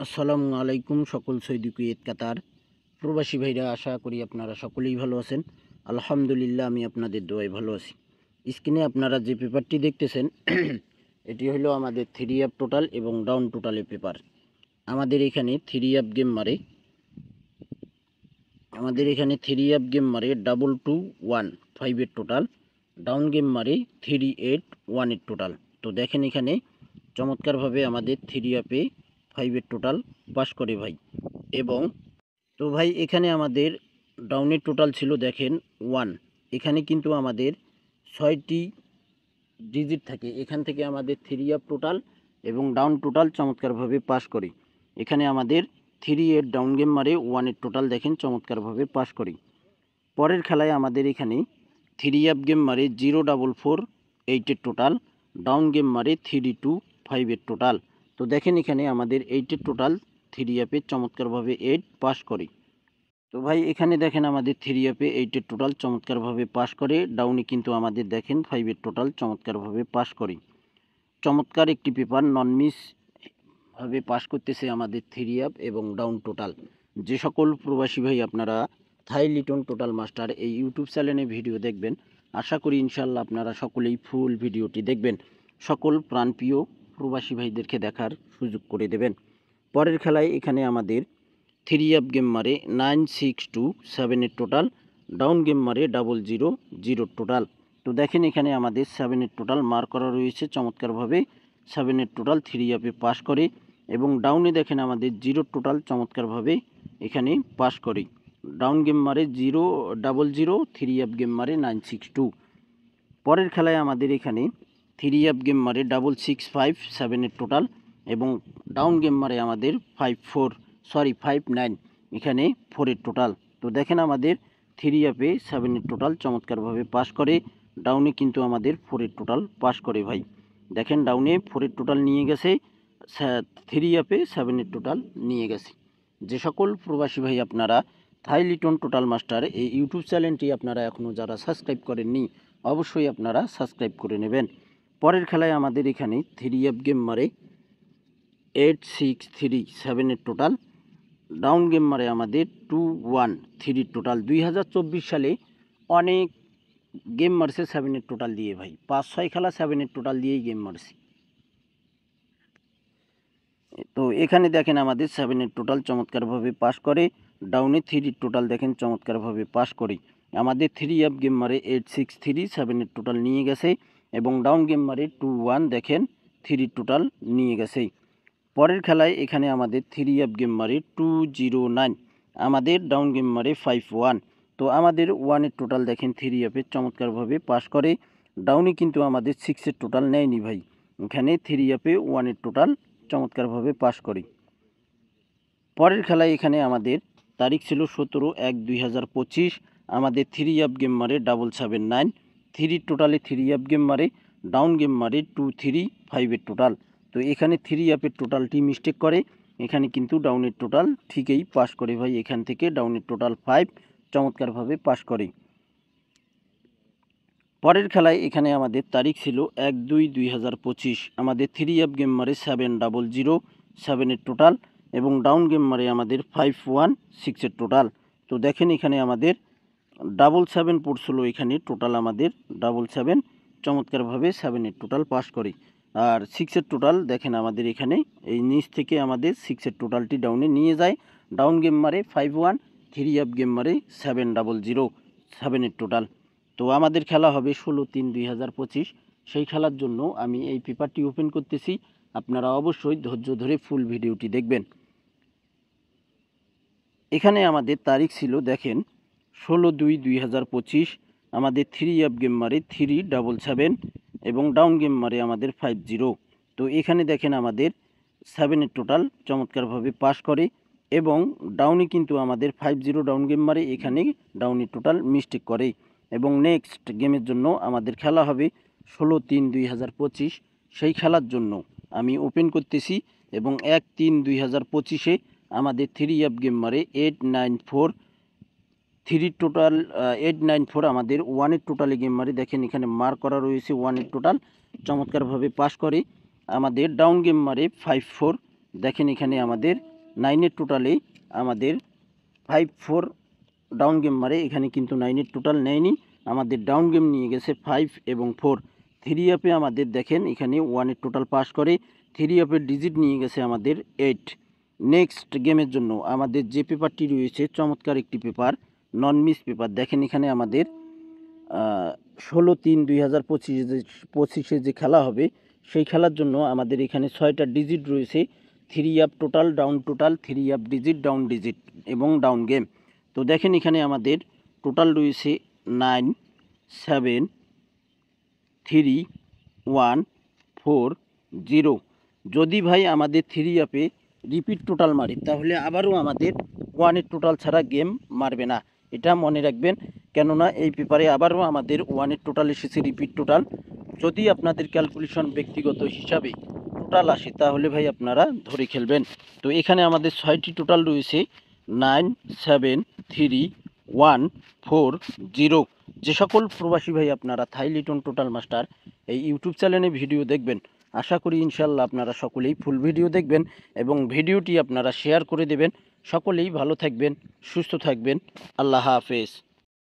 আসসালামু আলাইকুম সকল সৌদি কুয়েত কাতার প্রবাসী ভাইরা, আশা করি আপনারা সকলেই ভালো আছেন। আলহামদুলিল্লাহ, আমি আপনাদের দোয়ায় ভালো আছি। স্ক্রিনে আপনারা যে পেপারটি দেখতেছেন এটি হলো আমাদের থ্রি আপ টোটাল এবং ডাউন টোটালের পেপার। আমাদের এখানে থ্রি আপ গেম মারে ডাবল 2-1-5 টোটাল, ডাউন গেম মারে 3-8-1 টোটাল। তো দেখেন এখানে চমৎকারভাবে আমাদের থ্রি আপে 5 টোটাল পাস করে ভাই। এবং তো ভাই এখানে আমাদের ডাউনের টোটাল ছিল দেখেন 1। এখানে কিন্তু আমাদের 6টি ডিজিট থাকে, এখান থেকে আমাদের থ্রি আপ টোটাল এবং ডাউন টোটাল চমৎকারভাবে পাস করি। এখানে আমাদের 3-8 ডাউন গেম মারে 1 টোটাল দেখেন চমৎকারভাবে পাস করি। পরের খেলায় আমাদের এখানে থ্রি আপ গেম মারে 0-4-4-8 টোটাল, ডাউন গেম মারে 3-2-5 টোটাল। তো দেখেন এখানে আমাদের 8 টোটাল থ্রি আপে চমৎকারভাবে 8 পাস করি। তো ভাই এখানে দেখেন আমাদের থ্রি আপে 8 টোটাল চমৎকারভাবে পাস করে, ডাউনে কিন্তু আমাদের দেখেন 5 টোটাল চমৎকারভাবে পাস করি। চমৎকার একটি পেপার, নন মিস ভাবে পাস করতেছে আমাদের থ্রি আপ এবং ডাউন টোটাল। যে সকল প্রবাসী ভাই আপনারা থাই লিটন টোটাল মাস্টার এই ইউটিউব চ্যানেলে ভিডিও দেখবেন, আশা করি ইনশাল্লাহ আপনারা সকলেই ফুল ভিডিওটি দেখবেন, সকল প্রাণপ্রিয় প্রবাসী ভাইদেরকে দেখার সুযোগ করে দেবেন। পরের খেলায় এখানে আমাদের থ্রি আপ গেম মারে 9-6-2-7 টোটাল, ডাউন গেম মারে 0-0-0 টোটাল। তো দেখেন এখানে আমাদের 7 টোটাল মার করা রয়েছে চমৎকারভাবে। 7 টোটাল থ্রি আপে পাস করে এবং ডাউনে দেখেন আমাদের 0 টোটাল চমৎকারভাবে এখানে পাস করে। ডাউন গেম মারে 0-0-0, থ্রি আপ গেম মারে 9-6-2। পরের খেলায় আমাদের এখানে থ্রি আপ গেম মারে 6-6-5-7 টোটাল এবং ডাউন গেম মারে আমাদের 5-9 এখানে 4 টোটাল। তো দেখেন আমাদের থ্রি আপে 7 টোটাল চমৎকারভাবে পাস করে, ডাউনে কিন্তু আমাদের 4 টোটাল পাস করে ভাই। দেখেন ডাউনে 4 টোটাল নিয়ে গেছে, থ্রি আপে 7 টোটাল নিয়ে গেছে। যে সকল প্রবাসী ভাই আপনারা থাই লিটন টোটাল মাস্টার এই ইউটিউব চ্যানেলটি আপনারা এখনও যারা সাবস্ক্রাইব করেননি, অবশ্যই আপনারা সাবস্ক্রাইব করে নেবেন। পরের খেলায় আমাদের এখানে থ্রি আপ গেম মারে 8-6-3-7 টোটাল, ডাউন গেম মারে আমাদের 2-1-3 টোটাল। 2024 সালে অনেক গেম মারছে 7 টোটাল দিয়ে ভাই, 5-6 খেলা 7 টোটাল দিয়েই গেম মারছে। তো এখানে দেখেন আমাদের 7 টোটাল চমৎকারভাবে পাস করে, ডাউনে 3 টোটাল দেখেন চমৎকারভাবে পাস করে। আমাদের থ্রি আপ গেম মারে 8-6-3-7 টোটাল নিয়ে গেছে এবং ডাউন গেম মারে 2-1 দেখেন 3 টোটাল নিয়ে গেছে। পরের খেলায় এখানে আমাদের থ্রি আপ গেম মারে 2-0-9, আমাদের ডাউন গেম মারে 5-1। তো আমাদের 1 টোটাল দেখেন থ্রি আপে চমৎকারভাবে পাস করে, ডাউনে কিন্তু আমাদের 6 টোটাল নেয়নি ভাই। এখানে থ্রি আপে 1 টোটাল চমৎকারভাবে পাস করি। পরের খেলায় এখানে আমাদের তারিখ ছিল 17-1-2025, আমাদের থ্রি আপ গেম মারে 7-7-9, থ্রি টোটালে থ্রি আপ গেম মারে, ডাউন গেম মারে 2-3-5 টোটাল। তো এখানে থ্রি আপের টোটালটি মিস্টেক করে, এখানে কিন্তু ডাউনের টোটাল ঠিকই পাস করে ভাই। এখান থেকে ডাউনের টোটাল 5 চমৎকারভাবে পাস করে। পরের খেলায় এখানে আমাদের তারিখ ছিল 1-2-2025, আমাদের থ্রি আপ গেম মারে 7-0-0-7 টোটাল এবং ডাউন গেম মারে আমাদের 5-1-6 টোটাল। তো দেখেন এখানে আমাদের 7-7 পড়ছিল, এখানে টোটাল আমাদের 7-7 চমৎকারভাবে 7 টোটাল পাস করে। আর 6 টোটাল দেখেন আমাদের এখানে এই নিচ থেকে আমাদের 6 টোটালটি ডাউনে নিয়ে যায়। ডাউন গেম মারে 5-1, থ্রি আপ গেম মারে 7-0-0-7 টোটাল। তো আমাদের খেলা হবে 16-3-2025। সেই খেলার জন্য আমি এই পেপারটি ওপেন করতেছি, আপনারা অবশ্যই ধৈর্য ধরে ফুল ভিডিওটি দেখবেন। এখানে আমাদের তারিখ ছিল দেখেন 16-2-2025, আমাদের থ্রি আপ গেম মারে 3-7-7 এবং ডাউন গেম মারে আমাদের 5-0। তো এখানে দেখেন আমাদের 7 টোটাল চমৎকারভাবে পাস করে এবং ডাউনে কিন্তু আমাদের 5-0 ডাউন গেম মারে, এখানে ডাউনে টোটাল মিস্টেক করে এবং নেক্সট গেমের জন্য আমাদের খেলা হবে 16-3-2025। সেই খেলার জন্য আমি ওপেন করতেছি এবং 1-3-2025-এ আমাদের থ্রি আপ গেম মারে 8-9-4, থ্রি টোটাল 8-9-4 আমাদের 1 টোটালে গেম মারে। দেখেন এখানে মার করা রয়েছে 1 টোটাল চমৎকারভাবে পাস করে। আমাদের ডাউন গেম মারে 5-4 দেখেন এখানে আমাদের 9-এর টোটালে আমাদের 5-4 ডাউন গেম মারে। এখানে কিন্তু 9-এর টোটাল নেয়নি, আমাদের ডাউন গেম নিয়ে গেছে 5 এবং 4। 3 আপে আমাদের দেখেন এখানে 1-এর টোটাল পাস করে, 3 আপের ডিজিট নিয়ে গেছে আমাদের 8। নেক্সট গেমের জন্য আমাদের যে পেপারটি রয়েছে চমৎকার একটি পেপার, নন মিস পেপার। দেখেন এখানে আমাদের 16/3/2025 যে খেলা হবে সেই খেলার জন্য আমাদের এখানে 6টা ডিজিট রয়েছে। 3 up total, down total, 3 up digit, down digit এবং ডাউন গেম। তো দেখেন এখানে আমাদের টোটাল রয়েছে 9, 7, 3, 1, 4, 0। যদি ভাই আমাদের 3 আপে রিপিট টোটাল মারি তাহলে আবারও আমাদের 1-এর টোটাল ছাড়া গেম মারবে না, এটা মনে রাখবেন। কেননা এই পেপারে আবারও আমাদের 1-এর টোটাল এসেছে রিপিট টোটাল। যদি আপনাদের ক্যালকুলেশন ব্যক্তিগত হিসাবে টোটাল আসে তাহলে ভাই আপনারা ধরে খেলবেন। তো এখানে আমাদের 6টি টোটাল রয়েছে, 9, 7, 3, 1, 4, 0। যে সকল প্রবাসী ভাই আপনারা থাই লিটন টোটাল মাস্টার এই ইউটিউব চ্যানেলে ভিডিও দেখবেন, আশা করি ইনশাল্লাহ আপনারা সকলেই ফুল ভিডিও দেখবেন এবং ভিডিওটি আপনারা শেয়ার করে দেবেন। সকলেই ভালো থাকবেন, সুস্থ থাকবেন। আল্লাহ হাফেজ।